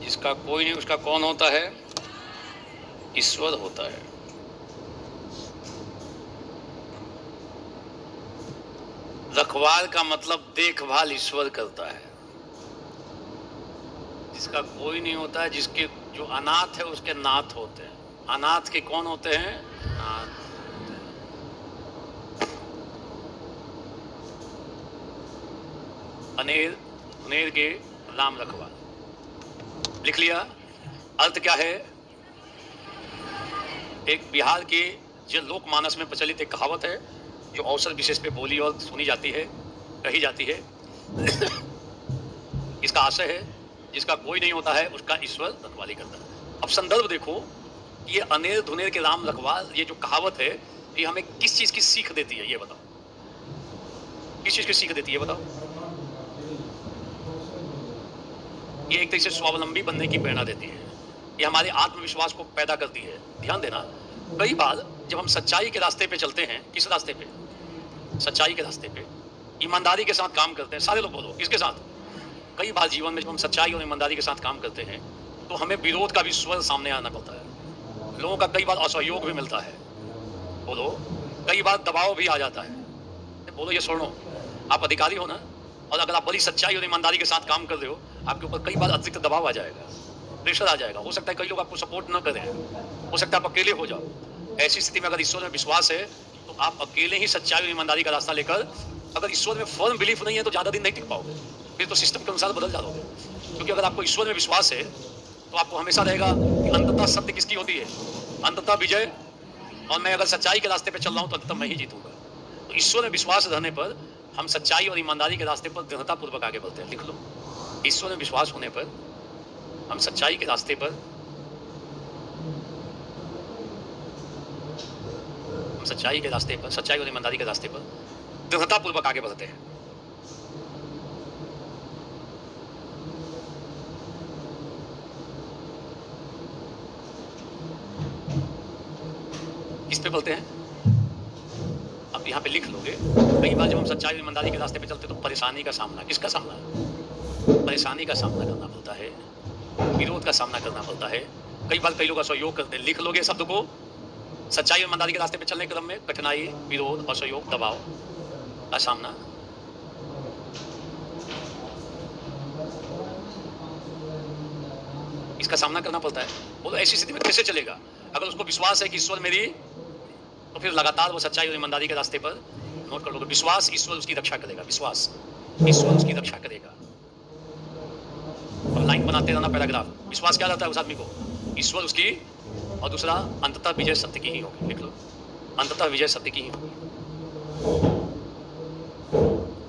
जिसका कोई नहीं उसका कौन होता है? ईश्वर होता है। रखवाल का मतलब देखभाल ईश्वर करता है। जिसका कोई नहीं होता है, जिसके जो अनाथ है उसके नाथ होते हैं। अनाथ के कौन होते हैं? नाथ। अनेर उनेर के राम रखवाल। लिख लिया। अर्थ क्या है? एक बिहार के जो लोकमानस में प्रचलित एक कहावत है जो अवसर विशेष पे बोली और सुनी जाती है, कही जाती है। इसका आशय है जिसका कोई नहीं होता है उसका ईश्वर रखवाली करता है। अब संदर्भ देखो, ये अनेर धुनेर के राम रखवाल, ये जो कहावत है ये हमें किस चीज की सीख देती है? ये बताओ, किस चीज की सीख देती है? बताओ। ये एक तरह से स्वावलंबी बनने की प्रेरणा देती है। ये हमारे आत्मविश्वास को पैदा करती है। ध्यान देना, कई बार जब हम सच्चाई के रास्ते पे चलते हैं, किस रास्ते पे? सच्चाई के रास्ते पे, ईमानदारी के साथ काम करते हैं। सारे लोग बोलो, किसके साथ? कई बार जीवन में जब हम सच्चाई और ईमानदारी के साथ काम करते हैं तो हमें विरोध का भी स्वर सामने आना पड़ता है। लोगों का कई बार असहयोग भी मिलता है। बोलो, कई बार दबाव भी आ जाता है। बोलो, ये सुनो, आप अधिकारी हो ना, और अगर आप बड़ी सच्चाई और ईमानदारी के साथ काम कर रहे हो, आपके ऊपर कई बार अतिरिक्त दबाव आ जाएगा, प्रेशर आ जाएगा। हो सकता है कई लोग आपको सपोर्ट न करें, हो सकता है आप अकेले हो जाओ। ऐसी स्थिति में अगर ईश्वर में विश्वास है तो आप अकेले ही सच्चाई और ईमानदारी का रास्ता लेकर, अगर ईश्वर में फर्म बिलीफ नहीं है तो ज्यादा दिन नहीं टिक पाओगे, फिर तो सिस्टम के अनुसार बदल जाओगे। क्योंकि अगर आपको ईश्वर में विश्वास है तो आपको हमेशा रहेगा कि अंततः सत्य किसकी होती है? अंततः विजय। और मैं अगर सच्चाई के रास्ते पे चल रहा हूं तो अंततः मैं ही जीतूंगा। तो ईश्वर में विश्वास रहने पर हम सच्चाई और ईमानदारी के रास्ते पर दृढ़ता पूर्वक आगे बढ़ते हैं। लिख लो, ईश्वर में विश्वास होने पर हम सच्चाई के रास्ते पर, हम सच्चाई के रास्ते पर, सच्चाई और ईमानदारी के रास्ते पर दृढ़ता पूर्वक आगे बढ़ते हैं। किस पे बोलते हैं? अब यहाँ पे लिख लोगे, कई बार जब हम सच्चाई और ईमानदारी के रास्ते पे चलते तो परेशानी का सामना, किसका सामना? परेशानी का सामना करना पड़ता है, विरोध का सामना करना पड़ता है। कई बार कई लोग असहयोग करते हैं। लिख लोगे शब्द को, सच्चाई और ईमानदारी के रास्ते पे चलने के क्रम में कठिनाई, विरोध, असहयोग, दबाव का सामना। इसका सामना करना पड़ता है। बोलो, ऐसी स्थिति में कैसे चलेगा? अगर उसको विश्वास है कि ईश्वर मेरी, तो फिर लगातार वो सच्चाई और ईमानदारी के रास्ते पर, नोट कर लोगे, विश्वास, ईश्वर उसकी रक्षा करेगा। विश्वास, ईश्वर उसकी रक्षा करेगा। और लाइन बनाते रहना, पैराग्राफ। विश्वास क्या रहता है उस आदमी को? ईश्वर उसकी, और दूसरा अंततः विजय सत्य की ही होगी। लिख लो, अंततः विजय सत्य की ही होगी।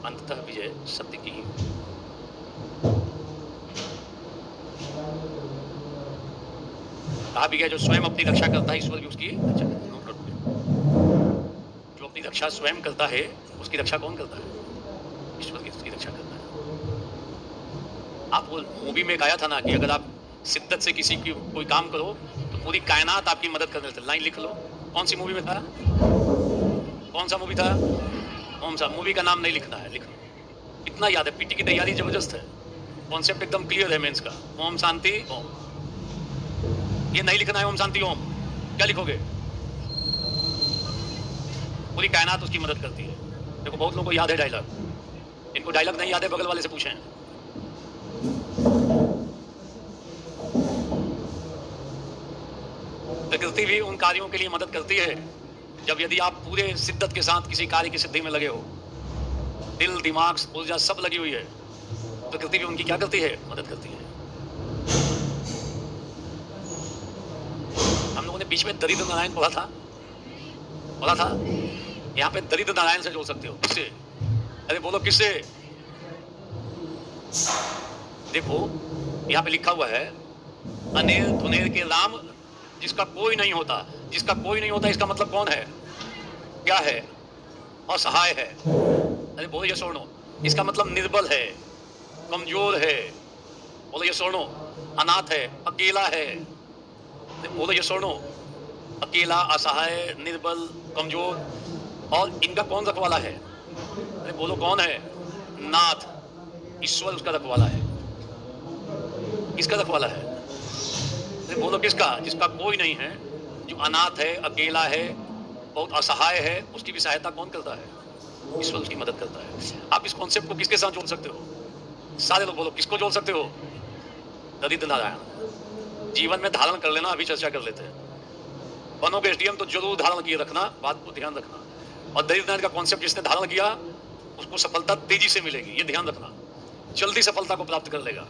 अंततः विजय सत्य की ही होगी। कहा भी गया, जो स्वयं अपनी रक्षा करता है ईश्वर भी उसकी रक्षा करता है। नोट कर लो, जो अपनी रक्षा स्वयं करता है उसकी रक्षा कौन करता है? ईश्वर की उसकी रक्षा करता है। आप वो मूवी में गाया था ना कि अगर आप शिद्दत से किसी की कोई काम करो तो पूरी कायनात आपकी मदद करने लगती है। लाइन लिख लो, कौन सी मूवी में था? कौन सा मूवी था? कौन सा? मूवी का नाम नहीं लिखना है, लिख लो। इतना याद है, पीटी की तैयारी जबरदस्त है, कॉन्सेप्ट एकदम क्लियर है मेंस का। ओम शांति ओम, ये नहीं लिखना है ओम शांति ओम, क्या लिखोगे? पूरी कायनात उसकी मदद करती है। देखो, बहुत लोगों को याद है डायलॉग, इनको डायलॉग नहीं याद है बगल वाले से पूछें। प्रकृति भी उन कार्यों के लिए मदद करती है जब, यदि आप पूरे शिद्दत के साथ किसी कार्य की सिद्धि में लगे हो, दिल, दिमाग, ऊर्जा सब लगी हुई है, प्रकृति भी उनकी क्या करती है? मदद करती है। हम लोगों ने बीच में दरिद्र नारायण पढ़ा था, यहाँ पे दरिद्र नारायण से जोड़ सकते हो। किससे? अरे बोलो, किससे? देखो, यहाँ पे लिखा हुआ है, अनेर धुनेर के राम जिसका कोई नहीं होता। जिसका कोई नहीं होता इसका मतलब कौन है? क्या है? असहाय है। अरे बोलो यस और नो। इसका मतलब निर्बल है, कमजोर है। बोलो यस और नो। अनाथ है, अकेला है। अरे बोलो यस और नो। अकेला, असहाय, निर्बल, कमजोर। और इनका कौन रखवाला है? अरे बोलो कौन है? नाथ, ईश्वर उसका रखवाला है। किसका रखवाला है? अरे बोलो किसका? जिसका कोई नहीं है, जो अनाथ है, अकेला है, बहुत असहाय है, उसकी भी सहायता कौन करता है? ईश्वर उसकी मदद करता है। आप इस कॉन्सेप्ट को किसके साथ जोड़ सकते हो? सारे लोग बोलो किसको जोड़ सकते हो? दरिद्र नारायण। जीवन में धारण कर लेना, अभी चर्चा कर लेते हैं। बनोगे एसडीएम तो जरूर धारण किए रखना, बात को ध्यान रखना। और दरिद्र नारायण का कॉन्सेप्ट जिसने धारण किया उसको सफलता तेजी से मिलेगी, ये ध्यान रखना। जल्दी सफलता को प्राप्त कर लेगा।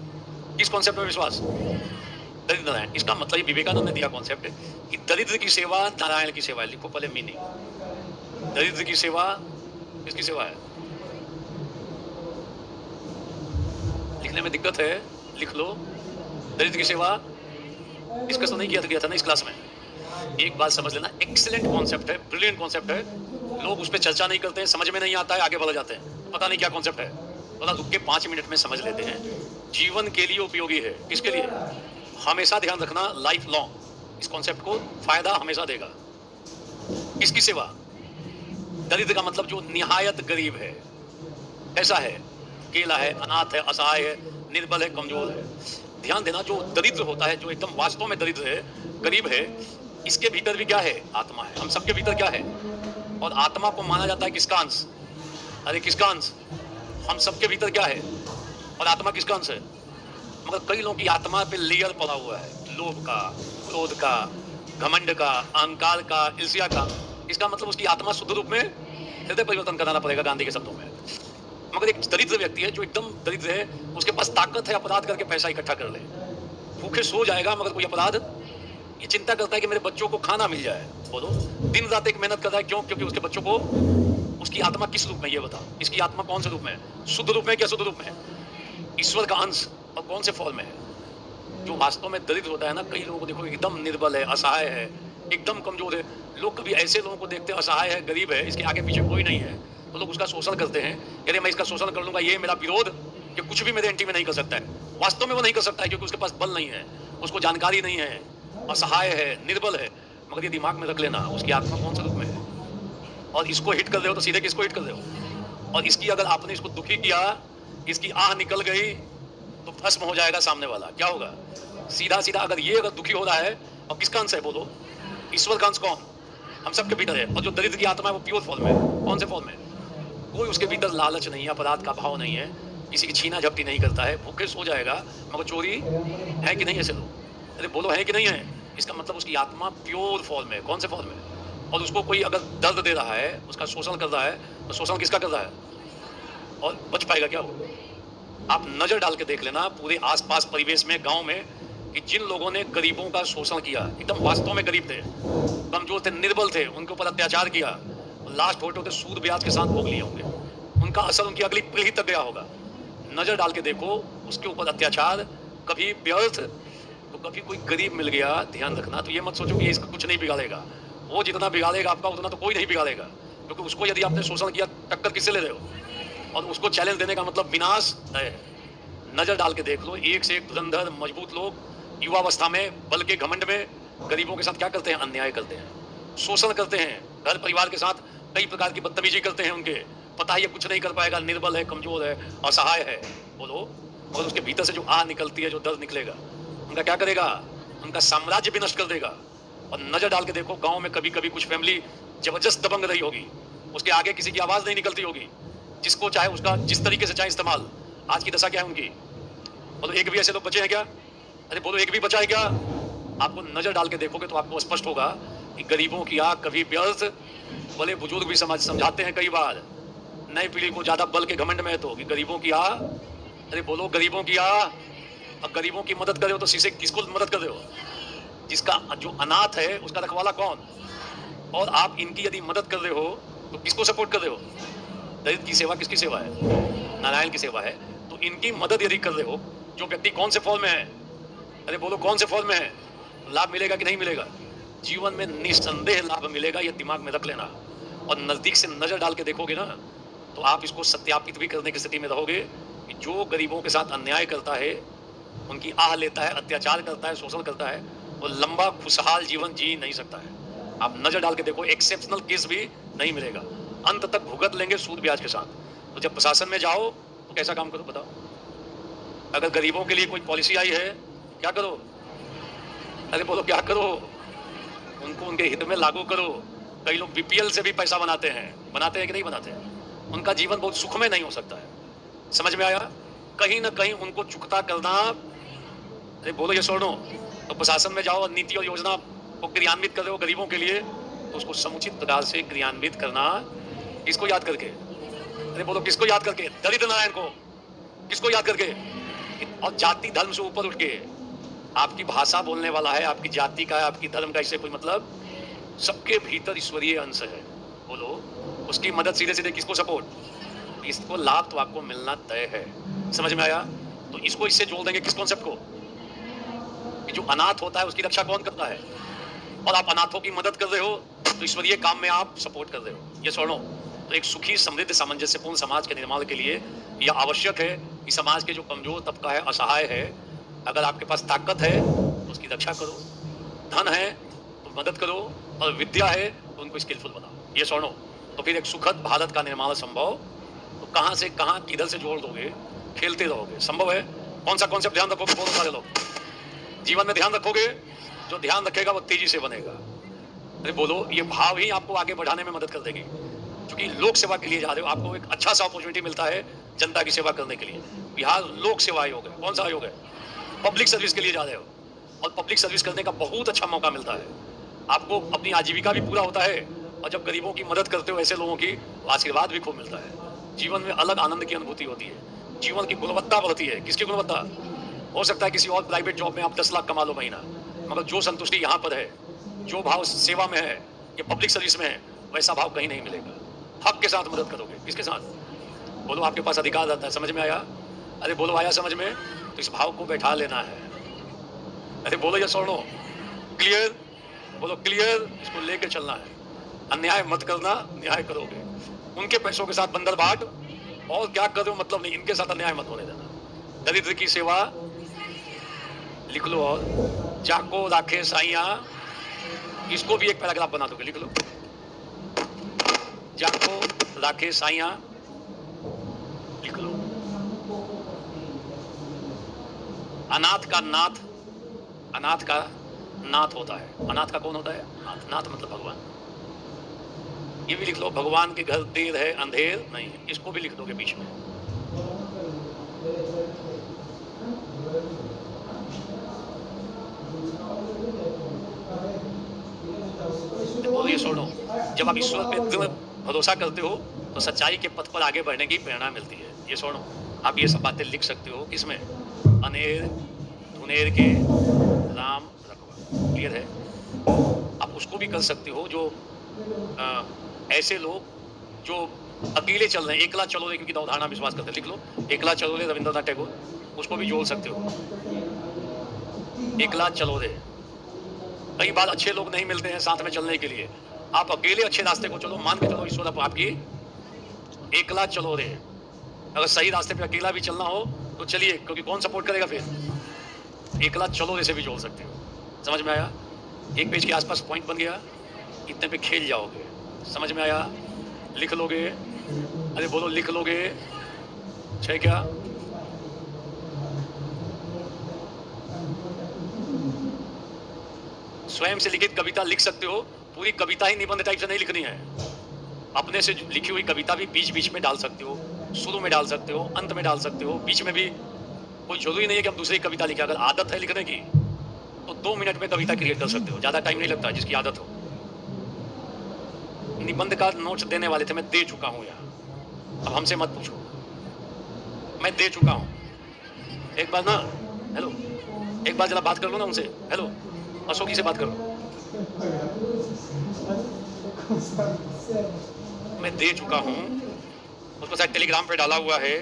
किस कॉन्सेप्ट में विश्वास? दरिद्र नारायण। इसका मतलब विवेकानंद ने दिया कॉन्सेप्ट कि दरिद्र की सेवा नारायण की सेवा है। लिखो पहले मीनिंग। दरिद्र की सेवा किसकी सेवा है? लिखने में दिक्कत है, लिख लो। दरिद्र की सेवा डिस्कस तो नहीं किया था ना इस क्लास में। एक बात समझ लेना, एक्सीलेंट कॉन्सेप्ट है, ब्रिलियंट कॉन्सेप्ट है। लोग उस पर चर्चा नहीं करते हैं, समझ में नहीं आता है, आगे बढ़ जाते हैं, पता नहीं क्या कॉन्सेप्ट है। थोड़ा रुक के 5 मिनट में समझ लेते हैं। जीवन के लिए उपयोगी है। किसके लिए? हमेशा ध्यान रखना, लाइफ लॉन्ग इस कॉन्सेप्ट को फायदा हमेशा देगा। किसकी सेवा? दरिद्र का मतलब जो निहायत गरीब है। कैसा है? अकेला है, अनाथ है, असहाय है, निर्बल है, कमजोर है। ध्यान देना, जो दरिद्र होता है, जो एकदम वास्तव में दरिद्र है, गरीब है, इसके भीतर भी क्या है? आत्मा है। हम सबके भीतर क्या है? और आत्मा को माना जाता है किसका अंश? अरे किसका अंश? हम सबके भीतर क्या है? और आत्मा किसका अंश है? मगर कई लोगों की आत्मा पे लेयर पड़ा हुआ है, लोभ का, क्रोध का, घमंड का, अहंकार का, ईर्ष्या का। इसका मतलब उसकी आत्मा शुद्ध रूप में हृदय परिवर्तन कराना पड़ेगा, गांधी के शब्दों में। मगर एक दरिद्र व्यक्ति है, जो एकदम दरिद्र है, उसके पास ताकत है अपराध करके पैसा इकट्ठा कर ले। भूखे सो जाएगा मगर कोई अपराध, ये चिंता करता है कि मेरे बच्चों को खाना मिल जाए। बोलो, दिन रात एक मेहनत करता है। क्यों? क्योंकि उसके बच्चों को, उसकी आत्मा किस रूप में? ये बताओ, इसकी आत्मा कौन से रूप में है? शुद्ध रूप में क्या शुद्ध रूप में? ईश्वर का अंश। और कौन से फॉर्म में है? जो वास्तव में दरिद्र होता है ना, कई लोगों को देखो एकदम निर्बल है, असहाय है, एकदम कमजोर है। लोग कभी ऐसे लोगों को देखते हैं, असहाय है, गरीब है, इसके आगे पीछे कोई नहीं है, तो लोग उसका शोषण करते हैं। अरे मैं इसका शोषण कर लूंगा, ये मेरा विरोध, कि कुछ भी मेरे एंटी में नहीं कर सकता है। वास्तव में वो नहीं कर सकता है क्योंकि उसके पास बल नहीं है, उसको जानकारी नहीं है, असहाय है, निर्बल है। मगर ये दिमाग में रख लेना, उसकी आत्मा कौन से रूप में है। और इसको हिट कर रहे हो तो सीधे किसको हिट कर रहे हो? और इसकी अगर आपने इसको दुखी किया, इसकी आह निकल गई, तो भस्म हो जाएगा सामने वाला। क्या होगा? सीधा सीधा। अगर दुखी हो रहा है, और किसका अंश है? बोलो, ईश्वर का अंश। कौन? हम सबके भीतर है। और जो दरिद्र की आत्मा है वो प्योर फॉर्म में। कौन से फॉर्म में? कोई उसके भीतर लालच नहीं है, अपराध का भाव नहीं है, किसी की छीना झपटी नहीं करता है, भूखे सो जाएगा मगर चोरी है कि नहीं? ऐसे लोग, अरे बोलो है कि नहीं है? इसका मतलब उसकी आत्मा प्योर फॉर्म में। कौन से फॉर्म में? और उसको कोई अगर दर्द दे रहा है, उसका शोषण कर रहा है, तो शोषण किसका कर रहा है? और बच पाएगा क्या वो? आप नजर डाल के देख लेना पूरे आसपास परिवेश में, गांव में, कि जिन लोगों ने गरीबों का शोषण किया, एकदम वास्तव में गरीब थे, कमजोर थे, निर्बल थे, उनके ऊपर अत्याचार किया, लास्ट होते होते सूद ब्याज के साथ भोग लिए होंगे। उनका असर उनकी अगली पीढ़ी तक गया होगा। नजर डाल के देखो, उसके ऊपर अत्याचार कभी व्यर्थ, तो कभी कोई गरीब मिल गया। ध्यान रखना। तो ये मत सोचो कि इसका कुछ नहीं बिगाड़ेगा। वो जितना बिगाड़ेगा आपका, उतना तो कोई नहीं बिगाड़ेगा, क्योंकि उसको यदि आपने शोषण किया, टक्कर किससे ले रहे हो? और उसको चैलेंज देने का मतलब विनाश है। नजर डाल के देख लो, एक से एक धुरंधर मजबूत लोग युवावस्था में, बल के घमंड में, गरीबों के साथ क्या करते हैं? अन्याय करते हैं, शोषण करते हैं, घर परिवार के साथ कई प्रकार की बदतमीजी करते हैं। उनके पता है ये कुछ नहीं कर पाएगा, निर्बल है, कमजोर है, असहाय है। बोलो, और उसके भीतर से जो आह निकलती है, जो दर्द निकलेगा, उनका क्या करेगा? उनका साम्राज्य भी नष्ट कर देगा। और नजर डाल के देखो, गांव में कभी कभी कुछ फैमिली जबरदस्त दबंग रही होगी, उसके आगे किसी की आवाज नहीं निकलती होगी, जिसको चाहे उसका जिस तरीके से चाहे इस्तेमाल। आज की दशा क्या है उनकी? बोलो, एक भी ऐसे लोग बचे हैं क्या? अरे बोलो, एक भी बचा है क्या? आपको नजर डाल के देखोगे तो आपको स्पष्ट होगा कि गरीबों की आग कभी व्यर्थ। बोले बुजुर्ग भी समझाते हैं कई बार, नई पीढ़ी को ज्यादा बल के घमंड में है तो, कि गरीबों की आह। अरे बोलो, गरीबों की आह। अब गरीबों की मदद कर रहे हो तो शीशे किसको मदद कर रहे हो? जिसका जो अनाथ है उसका रखवाला कौन? और आप इनकी यदि मदद कर रहे हो तो किसको सपोर्ट कर रहे हो? दरिद्र की सेवा किसकी सेवा है? नारायण की सेवा है। तो इनकी मदद यदि कर रहे हो, जो व्यक्ति कौन से फॉर्म में है? अरे बोलो, कौन से फॉर्म में है? लाभ मिलेगा कि नहीं मिलेगा? जीवन में निस्संदेह लाभ मिलेगा, ये दिमाग में रख लेना। और नजदीक से नजर डाल के देखोगे ना, तो आप इसको सत्यापित भी करने की स्थिति में रहोगे कि जो गरीबों के साथ अन्याय करता है, उनकी आह लेता है, अत्याचार करता है, शोषण करता है, वो लंबा खुशहाल जीवन जी नहीं सकता है। आप नजर डाल के देखो, एक्सेप्शनल केस भी नहीं मिलेगा, अंत तक भुगत लेंगे सूद ब्याज के साथ। तो जब प्रशासन में जाओ तो कैसा काम करो बताओ? अगर गरीबों के लिए कोई पॉलिसी आई है, क्या करो? अरे बोलो क्या करो? उनको उनके हित में लागू करो। कई लोग बीपीएल से भी पैसा बनाते हैं कि नहीं बनाते हैं? उनका जीवन बहुत सुखमय नहीं हो सकता है। समझ में आया? कहीं ना कहीं उनको चुकता करना। अरे बोलो ये सुनो, तो प्रशासन में जाओ और नीति और योजना को क्रियान्वित कर रहे हो गरीबों के लिए, तो उसको समुचित प्रकार से क्रियान्वित करना। किसको याद करके? अरे बोलो किसको याद करके? दरिद्र नारायण को। किसको याद करके? और जाति धर्म से ऊपर उठ के, आपकी भाषा बोलने वाला है, आपकी जाति का है, आपकी धर्म का, इससे कोई मतलब, सबके भीतर ईश्वरीय अंश है। बोलो उसकी मदद सीधे सीधे किसको सपोर्ट? इसको लाभ तो आपको मिलना तय है। समझ में आया? तो इसको इससे जोड़ देंगे किस कॉन्सेप्ट को, कि जो अनाथ होता है उसकी रक्षा कौन करता है, और आप अनाथों की मदद कर रहे हो तो ईश्वरीय काम में आप सपोर्ट कर रहे हो। ये सुनो, तो एक सुखी समृद्ध सामंजस्यपूर्ण समाज के निर्माण के लिए यह आवश्यक है कि समाज के जो कमजोर तबका है, असहाय है, अगर आपके पास ताकत है तो उसकी रक्षा करो, धन है तो मदद करो, और विद्या है तो उनको स्किलफुल बनाओ। ये सुनो, तो फिर एक सुखद भारत का निर्माण संभव। तो कहां से कहां किधर से जोड़ दोगे, खेलते रहोगे, संभव है। कौन सा कॉन्सेप्ट ध्यान रखोगे? बहुत सारे लोग जीवन में ध्यान रखोगे, जो ध्यान रखेगा वो तेजी से बनेगा। अरे बोलो, ये भाव ही आपको आगे बढ़ाने में मदद कर देगी। क्योंकि लोक सेवा के लिए जा रहे हो, आपको एक अच्छा सा अपॉर्चुनिटी मिलता है जनता की सेवा करने के लिए। बिहार लोक सेवा आयोग है। कौन सा आयोग है? पब्लिक सर्विस के लिए जा रहे हो, और पब्लिक सर्विस करने का बहुत अच्छा मौका मिलता है आपको। अपनी आजीविका भी पूरा होता है, और जब गरीबों की मदद करते हो ऐसे लोगों की, आशीर्वाद भी खूब मिलता है। जीवन में अलग आनंद की अनुभूति होती है, जीवन की गुणवत्ता बढ़ती है। किसकी गुणवत्ता? हो सकता है किसी और प्राइवेट जॉब में आप 10 लाख कमा लो महीना, मगर जो संतुष्टि यहाँ पर है, जो भाव सेवा में है, ये पब्लिक सर्विस में है, वैसा भाव कहीं नहीं मिलेगा। हक के साथ मदद करोगे। किसके साथ? बोलो आपके पास अधिकार रहता है। समझ में आया? अरे बोलो आया समझ में? तो इस भाव को बैठा लेना है। अरे बोलो ये सुनो, क्लियर? बोलो क्लियर। इसको लेके चलना है। अन्याय मत करना, न्याय करोगे। उनके पैसों के साथ बंदर बाट, और क्या करो मतलब नहीं, इनके साथ अन्याय मत होने देना। दरिद्र की सेवा लिख लो, और जाको राखे साइया, इसको भी एक पैराग्राफ बना दोगे, लिख लो। जाको राखे साइया लिख लो। अनाथ का नाथ, अनाथ का नाथ होता है। अनाथ का कौन होता है? नाथ। नाथ मतलब भगवान। ये भी लिख लो, भगवान के घर देर है अंधेर नहीं, इसको भी लिख दोगे बीच में। तो ये सुनो, जब आप ईश्वर पे दृढ़ भरोसा करते हो तो सच्चाई के पथ पर आगे बढ़ने की प्रेरणा मिलती है। ये सुनो, आप ये सब बातें लिख सकते हो। किसमें? अनेर धुनेर के राम रखवा। क्लियर है? आप उसको भी कर सकते हो जो ऐसे लोग जो अकेले चल रहे हैं, एकला चलो रे, क्योंकि अवधारणा विश्वास करते हैं। लिख लो, एकला चलो रे, रविंद्रनाथ टैगोर, उसको भी जोड़ सकते हो। एकला चलो रे। कई बार अच्छे लोग नहीं मिलते हैं साथ में चलने के लिए, आप अकेले अच्छे रास्ते को चलो, मान के चलो ईश्वर आपकी एकला चलो रे। अगर सही रास्ते पे अकेला भी चलना हो तो चलिए, क्योंकि कौन सपोर्ट करेगा फिर? एकला चलो रे से भी जोड़ सकते हो। समझ में आया? एक पेज के आसपास पॉइंट बन गया, इतने पे खेल जाओगे। समझ में आया? लिख लोगे? अरे बोलो लिख लोगे? है क्या? स्वयं से लिखित कविता लिख सकते हो। पूरी कविता ही निबंध टाइप से नहीं लिखनी है, अपने से लिखी हुई कविता भी बीच बीच में डाल सकते हो, शुरू में डाल सकते हो, अंत में डाल सकते हो, बीच में भी। कोई जरूरी नहीं है कि हम दूसरी कविता लिखें। अगर आदत है लिखने की तो 2 मिनट में कविता क्रिएट कर सकते हो, ज्यादा टाइम नहीं लगता जिसकी आदत हो। निबंध का नोट्स देने वाले थे, मैं दे चुका हूं यहाँ, अब हमसे मत पूछो, मैं दे चुका हूं। एक बार ना, हेलो, एक बार जरा बात कर लो ना उनसे। हेलो, अशोकी से बात करो। मैं दे चुका हूं, उसको शायद टेलीग्राम पे डाला हुआ है।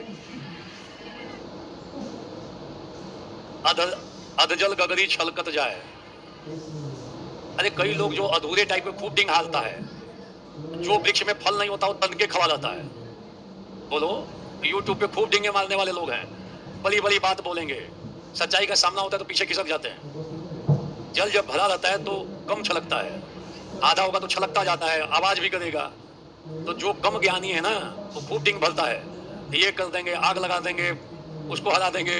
अधजल गगरी छलकत जाए, अरे कई लोग जो अधूरे टाइप में खूब डिंग हालता है, जो वृक्ष में फल नहीं होता वो तन के खवा जाता है। बोलो, यूट्यूब पे खूब डिंगे मारने वाले लोग हैं, बड़ी बड़ी बात बोलेंगे, सच्चाई का सामना होता है तो पीछे खिसक जाते हैं। जल जब भरा रहता है तो कम छलकता है, आधा होगा तो छलकता जाता है, आवाज भी करेगा। तो जो कम ज्ञानी है ना वो खूब डिंग भरता है, ये कर देंगे, आग लगा देंगे, उसको हरा देंगे।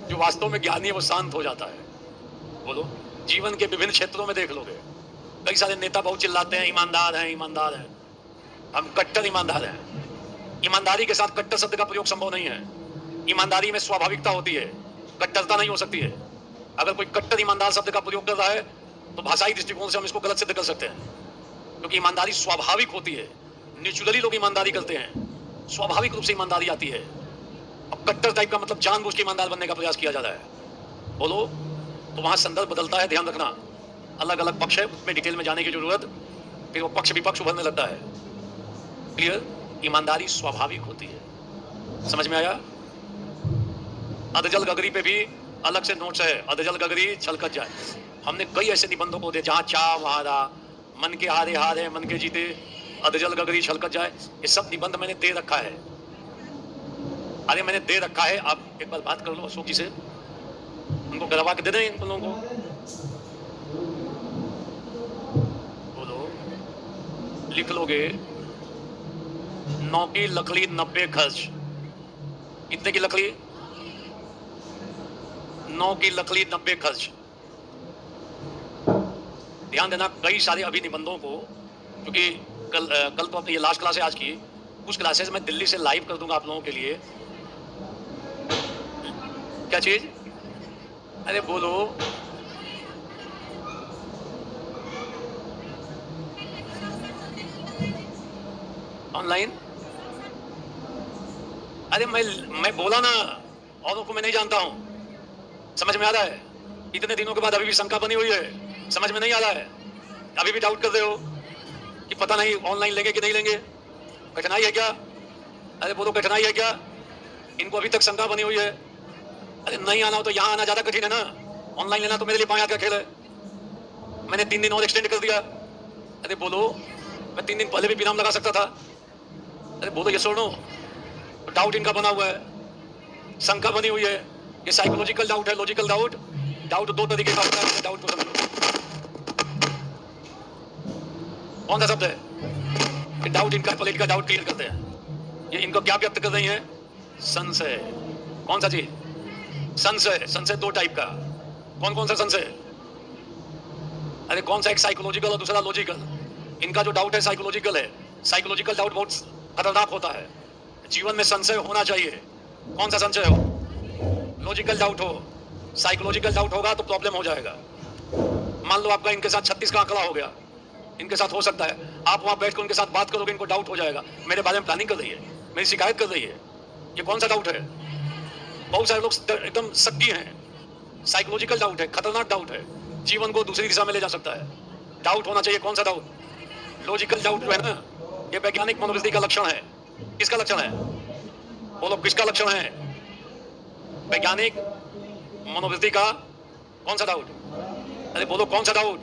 जो वास्तव में ज्ञानी है वो शांत हो जाता है। बोलो, जीवन के विभिन्न क्षेत्रों में देख लोगे, कई सारे नेता बहुत चिल्लाते हैं ईमानदार हैं, ईमानदार हैं। हम कट्टर ईमानदार हैं। ईमानदारी के साथ कट्टर शब्द का प्रयोग संभव नहीं है। ईमानदारी में स्वाभाविकता होती है, कट्टरता नहीं हो सकती है। अगर कोई कट्टर ईमानदार शब्द का प्रयोग कर रहा है तो भाषाई दृष्टिकोण से हम इसको गलत सिद्ध कर सकते हैं, क्योंकि ईमानदारी स्वाभाविक होती है। नेचुरली लोग ईमानदारी करते हैं, स्वाभाविक रूप से ईमानदारी आती है। अब कट्टर टाइप का मतलब जानबूझ के ईमानदार बनने का प्रयास किया जा रहा है। बोलो, तो वहां संदर्भ बदलता है, ध्यान रखना। अलग अलग पक्ष है, में डिटेल में जाने की जरूरत, फिर वो पक्ष विपक्ष उभरने लगता है। क्लियर? ईमानदारी स्वाभाविक होती है। समझ में आया? अधजल गगरी पे भी अलग से नोट्स है, अधजल गगरी छलकत जाए। हमने कई ऐसे निबंधों को दे जहां चा वहां रा, मन के हारे हारे मन के जीते, अधजल गगरी छलकत जाए, ये सब निबंध मैंने दे रखा है। अरे मैंने दे रखा है, आप एक बार बात कर लो अशोक जी से, उनको करवा के दे दें इन लोगों को। बोलो, लिख लोगे, 9 की लकड़ी 90 खर्च। कितने की लकड़ी? 9 की लकड़ी 90 खर्च। ध्यान देना, कई सारे अभी निबंधों को, क्योंकि कल तो अपनी ये लास्ट क्लास है आज की, कुछ क्लासेस मैं दिल्ली से लाइव कर दूंगा आप लोगों के लिए। क्या चीज? अरे बोलो, ऑनलाइन। अरे मैं बोला ना, औरों को मैं नहीं जानता हूं। समझ में आ रहा है? इतने दिनों के बाद अभी भी शंका बनी हुई है, समझ में नहीं आ रहा है? अभी भी डाउट कर रहे हो कि पता नहीं ऑनलाइन लेंगे कि नहीं लेंगे। कठिनाई है क्या? अरे बोलो, कठिनाई है क्या? इनको अभी तक शंका बनी हुई है। अरे नहीं आना हो तो यहाँ आना ज्यादा कठिन है ना, ऑनलाइन लेना तो मेरे लिए 5 हाथ का खेल है। मैंने 3 दिन और एक्सटेंड कर दिया। अरे बोलो, मैं 3 दिन पहले भी विराम लगा सकता था। अरे बोलो, ये सुनो, डाउट इनका बना हुआ है, शंका बनी हुई है। ये साइकोलॉजिकल डाउट है, लॉजिकल डाउट। डाउट 2 तरीके का होता है, डाउट को समझ लो। कौन सा शब्द है? डाउट इनका, पॉलिट का डाउट क्लियर करते हैं। ये इनको क्या व्यक्त कर रही है? संशय। कौन सा चीज? संशय। संशय 2 टाइप का। कौन कौन सा संशय? अरे कौन सा? एक साइकोलॉजिकल और दूसरा लॉजिकल। इनका जो डाउट है साइकोलॉजिकल है। साइकोलॉजिकल डाउट बहुत खतरनाक होता है। जीवन में संशय होना चाहिए। कौन सा संशय हो? लॉजिकल डाउट हो। साइकोलॉजिकल डाउट होगा तो प्रॉब्लम हो जाएगा। मान लो आपका इनके साथ 36 का आंकड़ा हो गया, इनके साथ हो सकता है, आप वहां बैठ कर उनके साथ बात करोगे, इनको डाउट हो जाएगा, मेरे बारे में प्लानिंग कर रही है, मेरी शिकायत कर रही है। ये कौन सा डाउट है? बहुत सारे लोग एकदम सक्की हैं, साइकोलॉजिकल डाउट है, खतरनाक डाउट है, जीवन को दूसरी दिशा में ले जा सकता है। डाउट होना चाहिए। कौन सा डाउट? लॉजिकल डाउट जो है ना, ये वैज्ञानिक मनोवृत्ति का लक्षण है। किसका लक्षण है? बोलो, किसका लक्षण है? वैज्ञानिक मनोवृत्ति का कौन सा डाउट? अरे बोलो, कौन सा डाउट?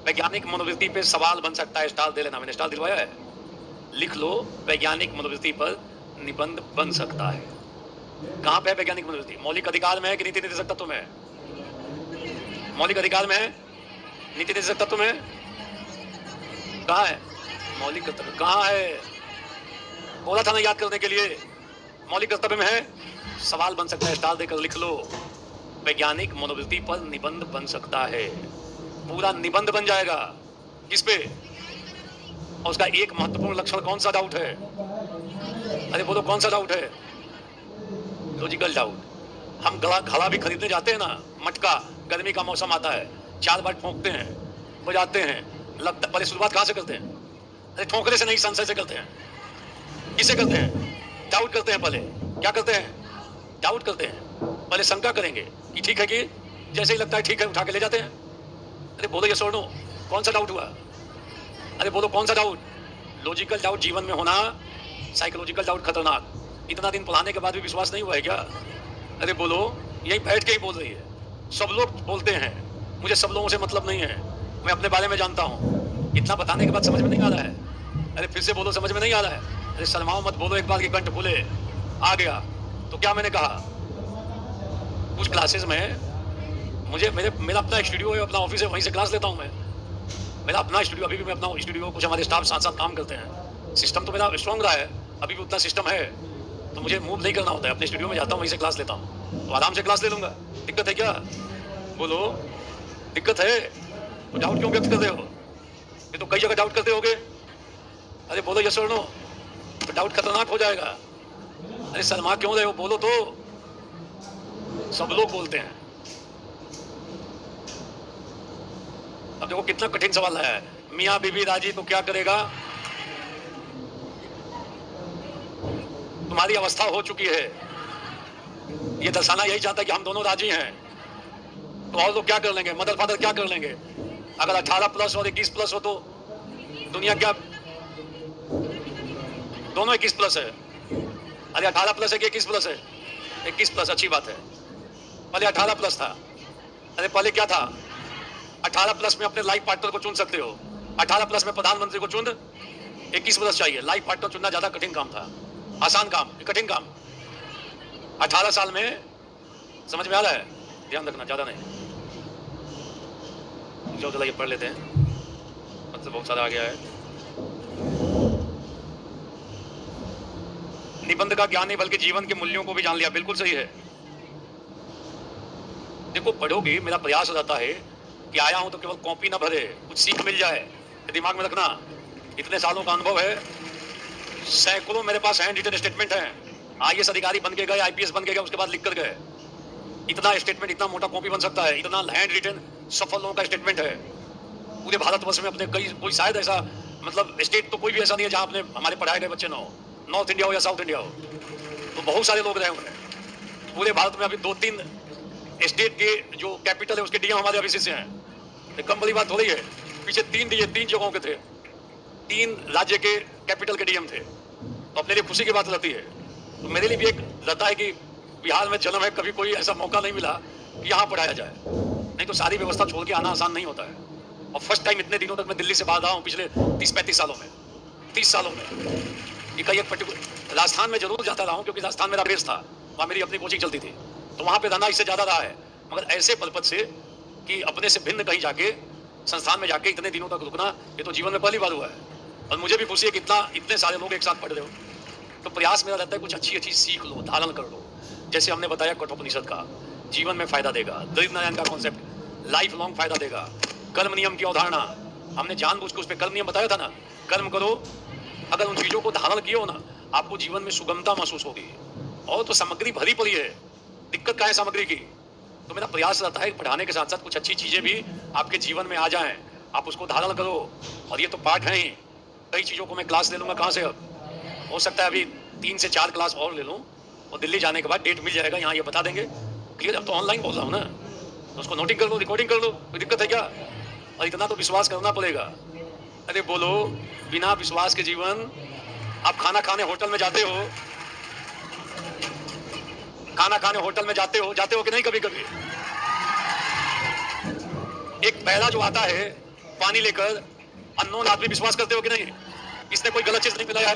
वैज्ञानिक मनोवृत्ति पे सवाल बन सकता है। स्टार दे लेना, मैंने स्टार दिलवाया है, लिख लो। वैज्ञानिक मनोवृत्ति पर निबंध बन सकता है। कहां पे है वैज्ञानिक मनोवृत्ति? मौलिक अधिकार में है कि नीति निर्देशक तत्व में है? मौलिक अधिकार में है, नीति निर्देशक तत्व में? कहां है मौलिक कर्तव्य? कहां है? बोला था ना याद करने के लिए। मौलिक कर्तव्य में है, सवाल बन सकता है। स्टार देकर लिख लो, वैज्ञानिक मनोवृत्ति पर निबंध बन सकता है। पूरा निबंध बन जाएगा। किस पे? और उसका एक महत्वपूर्ण लक्षण कौन सा डाउट है? अरे बोलो, कौन सा डाउट है? Logical doubt. हम घड़ा भी खरीदने जाते हैं ना, मटका, गर्मी का मौसम आता है, 4 बार ठोंकते हैं, बजाते हैं, लगता। पहले शुरुआत कहां से करते हैं? अरे ठोंकने से नहीं, संशय से करते हैं। किसे करते हैं? डाउट करते हैं। पहले क्या करते हैं? डाउट करते हैं। पहले शंका करेंगे कि ठीक है, कि जैसे ही लगता है ठीक है, उठा के ले जाते हैं। अरे बोलो, ये सुनो, कौन सा डाउट हुआ? अरे बोलो, कौन सा डाउट? लॉजिकल डाउट जीवन में होना, साइकोलॉजिकल डाउट खतरनाक। इतना दिन पढ़ाने के बाद भी विश्वास नहीं हुआ है क्या? अरे बोलो, यही बैठ के ही बोल रही है। सब लोग बोलते हैं, मुझे सब लोगों से मतलब नहीं है। मैं अपने बारे में जानता हूँ। इतना बताने के बाद समझ में नहीं आ रहा है? अरे फिर से बोलो, समझ में नहीं आ रहा है? अरे शर्माओ मत, बोलो एक बार कि कंठ खुले। आ गया तो क्या मैंने कहा? कुछ क्लासेस में मुझे मेरा अपना स्टूडियो है, अपना ऑफिस है, वहीं से क्लास लेता हूँ मैं। मेरा अपना स्टूडियो, अभी भी मैं अपना स्टूडियो, कुछ हमारे स्टाफ साथ साथ काम करते हैं। सिस्टम तो मेरा स्ट्रॉन्ग रहा है, अभी भी उतना सिस्टम है, तो मुझे मूव नहीं करना होता है। अपने स्टूडियो में जाता हूँ, वहीं से क्लास लेता हूँ, तो आराम से क्लास ले लूंगा। दिक्कत है क्या? बोलो, दिक्कत है? तो डाउट क्यों व्यक्त कर रहे हो? ये तो कई जगह डाउट करते होगे। अरे बोलो यस और नो, तो डाउट खतरनाक हो जाएगा। अरे शर्मा क्यों रहे हो? बोलो तो। सब लोग बोलते हैं। अब देखो कितना कठिन सवाल है। मियाँ बीबी राजी तो क्या करेगा? तुम्हारी अवस्था हो चुकी है, ये दर्शाना यही चाहता है कि हम दोनों राजी हैं। तो और लोग क्या कर लेंगे? मदर फादर क्या कर लेंगे? अगर 18 प्लस और 21 प्लस हो तो दुनिया क्या? दोनों 21 प्लस है। अरे 18 प्लस है कि 21 प्लस है? 21 प्लस, अच्छी बात है। पहले 18 प्लस था। अरे पहले क्या था? 18 प्लस में अपने लाइफ पार्टनर को चुन सकते हो, 18 प्लस में प्रधानमंत्री को चुन। 21 प्लस चाहिए। लाइफ पार्टनर चुनना ज्यादा कठिन काम था, आसान काम, कठिन काम। 18 साल में समझ में आ रहा है? ध्यान रखना, ज्यादा नहीं। जो चला ये पढ़ लेते हैं, मतलब बहुत सारा आ गया है। निबंध का ज्ञान नहीं बल्कि जीवन के मूल्यों को भी जान लिया। बिल्कुल सही है। देखो पढ़ोगे, मेरा प्रयास रहता है कि आया हूं तो केवल कॉपी ना भरे, कुछ सीख मिल जाए। दिमाग में रखना, इतने सालों का अनुभव है, सैकड़ों मेरे पास हैंड रिटन स्टेटमेंट है। आईएएस अधिकारी बन के गए, आईपीएस बन के गए, उसके बाद लिख कर गए। इतना स्टेटमेंट, इतना मोटा कॉपी बन सकता है, इतना हैंड रिटन सफल लोगों का स्टेटमेंट है पूरे भारतवर्ष में। अपने कोई शायद ऐसा, मतलब स्टेट तो कोई भी ऐसा नहीं है जहां अपने हमारे पढ़ाए गए बच्चे ना हो, नॉर्थ इंडिया हो या साउथ इंडिया हो, तो बहुत सारे लोग रहे होंगे पूरे भारत में। अभी 2-3 स्टेट के जो कैपिटल है उसके डीएम हमारे अभी से हैं। कम बड़ी बात हो रही है। पीछे 3 जगहों के थे, 3 राज्य के कैपिटल के डीएम थे, तो अपने लिए खुशी की बात रहती है। तो मेरे लिए भी एक रहता है कि बिहार में जन्म है, कभी कोई ऐसा मौका नहीं मिला कि यहाँ पढ़ाया जाए, नहीं तो सारी व्यवस्था छोड़ के आना आसान नहीं होता है। और फर्स्ट टाइम इतने दिनों तक मैं दिल्ली से बाहर रहा हूँ पिछले 30-35 सालों में, 30 सालों में। ये कई एक पर्टिकुलर राजस्थान में जरूर जाता रहा हूँ, क्योंकि राजस्थान मेरा बेस था, वहाँ मेरी अपनी कोचिंग चलती थी, तो वहाँ पे रहना इससे ज्यादा रहा है। मगर ऐसे पद से कि अपने से भिन्न कहीं जाके संस्थान में जाके इतने दिनों तक रुकना, ये तो जीवन में पहली बार हुआ है। और मुझे भी खुशी है कि इतने सारे लोग एक साथ पढ़ रहे हो। तो प्रयास मेरा रहता है कुछ अच्छी सीख लो, धारण कर लो। जैसे हमने बताया कठोपनिषद का जीवन में फायदा देगा, दरिद्र नारायण का कॉन्सेप्ट लाइफ लॉन्ग फायदा देगा, कर्म नियम की अवधारणा हमने जानबूझ के उस पर कर्म नियम बताया था ना, कर्म करो। अगर उन चीजों को धारण किए हो ना, आपको जीवन में सुगमता महसूस होगी। और तो सामग्री भरी पड़ी है, दिक्कत क्या है सामग्री की? तो मेरा प्रयास रहता है पढ़ाने के साथ साथ कुछ अच्छी चीजें भी आपके जीवन में आ जाएं, आप उसको धारण करो। और ये तो पाठ है ही, कई चीजों को मैं क्लास ले लूंगा कहाँ से। अब हो सकता है अभी 3 से 4 क्लास और ले लूं, और दिल्ली जाने के बाद डेट मिल जाएगा, यहाँ ये बता देंगे क्लियर। अब तो ऑनलाइन बोल रहा हूँ ना, तो उसको नोटिंग कर लो, रिकॉर्डिंग कर लो, कोई दिक्कत है क्या? और इतना तो विश्वास करना पड़ेगा। अरे बोलो, बिना विश्वास के जीवन। आप खाना खाने होटल में जाते हो, खाना खाने होटल में जाते हो कि नहीं? कभी कभी एक पहला जो आता है पानी लेकर, अननोन आदमी, विश्वास करते हो कि नहीं? इसने कोई गलत चीज नहीं मिलाया है?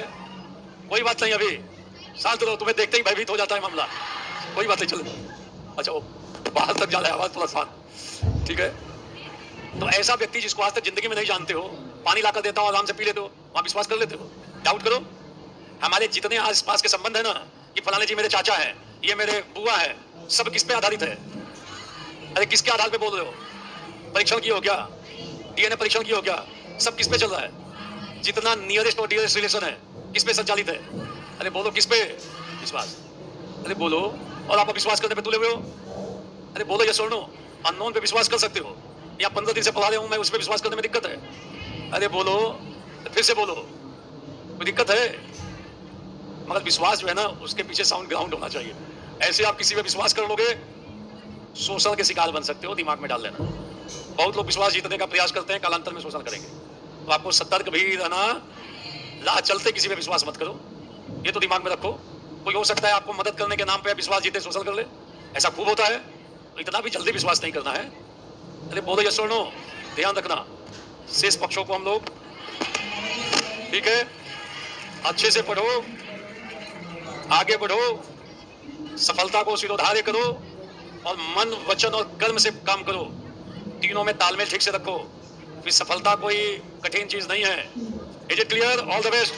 कोई बात नहीं, अभी शांत रहो, तुम्हें देखते ही भयभीत हो जाता है मामला। कोई बात नहीं, चलो। अच्छा, वो बाहर तक जा रहा है आवाज थोड़ा सान, ठीक है। तो ऐसा व्यक्ति जिसको आज तक जिंदगी में नहीं जानते हो, पानी लाकर देता हो, आराम से पी लेते हो, वहां विश्वास कर लेते हो? डाउट करो। हमारे जितने आस पास के संबंध है ना, कि फलाने जी मेरे चाचा है, ये मेरे बुआ है, सब किस पे आधारित है? अरे किसके आधार पे बोल रहे हो? परीक्षण की हो क्या? डीएनए परीक्षण की हो क्या? सब किस पे चल रहा है? जितना नियरेस्ट और डियरेस्ट रिलेशन है किस पे संचालित है? अरे बोलो, किस पे विश्वास? अरे बोलो। और आप विश्वास करने पे तुले हुए हो? अरे बोलो ये सुनो, अननोन पे विश्वास कर सकते हो, या 15 दिन से पढ़ा रहे हूं मैं, उस पे विश्वास करने में दिक्कत है? अरे बोलो, फिर से बोलो, कोई दिक्कत है? मगर विश्वास जो है ना, उसके पीछे साउंड ग्राउंड होना चाहिए। ऐसे आप किसी पे विश्वास कर लोगे, शोषण के शिकार बन सकते हो, दिमाग में डाल लेना। बहुत लोग विश्वास जीतने का प्रयास करते हैं, कालांतर में शोषण करेंगे। तो आपको सतर्क भी रहना, राह चलते किसी पे विश्वास मत करो, ये तो दिमाग में रखो। कोई हो सकता है आपको मदद करने के नाम पे विश्वास जीते शोषण कर ले, ऐसा खूब होता है। तो इतना भी जल्दी विश्वास नहीं करना है। अरे बोलो यस और नो, ध्यान रखना। शेष पक्षों को हम लोग, ठीक है, अच्छे से पढ़ो, आगे बढ़ो, सफलता को सिरोधार्य करो और मन, वचन और कर्म से काम करो। तीनों में तालमेल ठीक से रखो, फिर सफलता कोई कठिन चीज नहीं है। Is it clear? All the best.